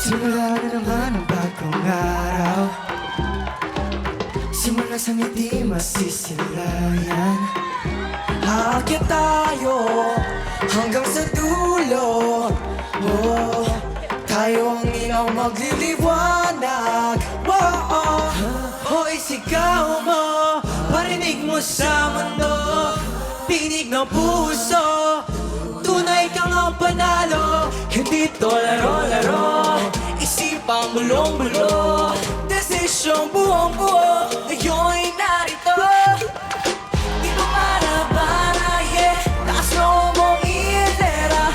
Simula na naman ang bagong araw. Simula sa ngiti masisilayan. Aakyat tayo hanggang sa dulo. Oh, tayo ang ilaw magliliwanag. Hoy, sigaw mo, parinig mo sa mundo. Tinig ng puso, tunay kang ang panalo. Hindi to laro-laro, isipang bulong-bulo. Desisyong buong-buo, ngayon'y narito. Di ko para-para, yeah. Taas mo mong ilera.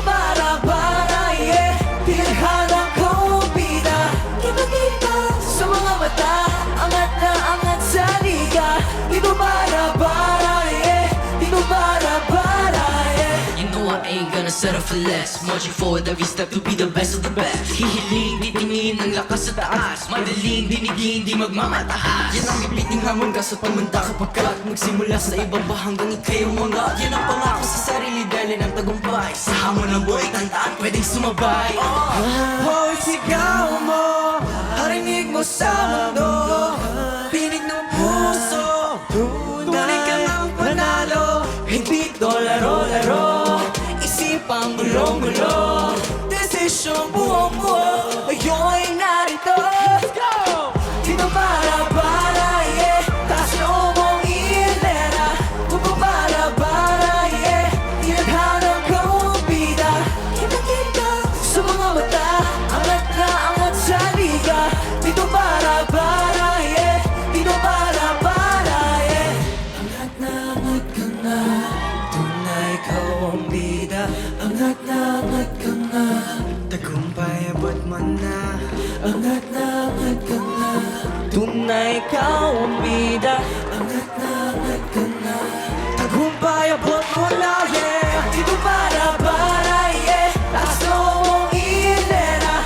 Para-para, yeah. Tinaghanang kumpida. Kita-kita sa mga mata, angat na angat sa liga. Di ko para-para, yeah. Di ko para-para, yeah. You know I ain't gonna settle for less. Marching forward every step to be the best of the best. Hihiling, titingin ang lakas sa taas. Madaling dinigin, di magmamataas. Yan ang ibiting hamon ka sa tumanda kapagkat magsimula sa ibaba hanggang ikay umangat. Yan ang pangako sa sarili dahil ng tagumpay. Sa hamon ng buhay, tandaan pwedeng sumabay. Hoy, sigaw mo, harinig mo sa mundo. Tinig ng puso, tunay ka ng panalo. Hindi to laro-laro, isipang bulong-bulo. Desisyong buong-buo, ngayon'y narito. Let's go! Dito para-para, yeah. Taas loob mong ilera. Para-para, yeah. Tinaghanang kumpida. Kita-kita sa mga mata, angat na angat sa liga. Dito para-para, yeah. Dito para-para, yeah. Angat na angat ka na, tunay ikaw ang bida. Angat na angat ka na, tagumpay abot mo na. Angat na angat ka na, tunay ikaw ang bida. Angat na angat ka na, tagumpay abot mo na, yeah. Dito para-para, yeah. Taas loob mong ilera.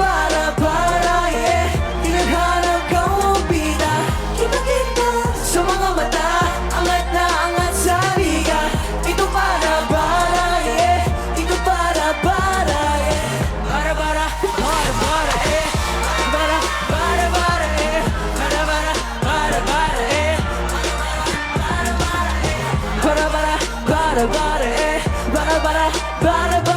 Para-para, yeah. Tinaghanang kumpida. Kita-kita sa mga mata, angat na angat sa liga. Dito para-para, yeah. Dito para-para, yeah. Para-para, para-para, eh. Para-para, eh. Para-para, para-para, eh. Para-para, para-para, eh. Para-para, para-para.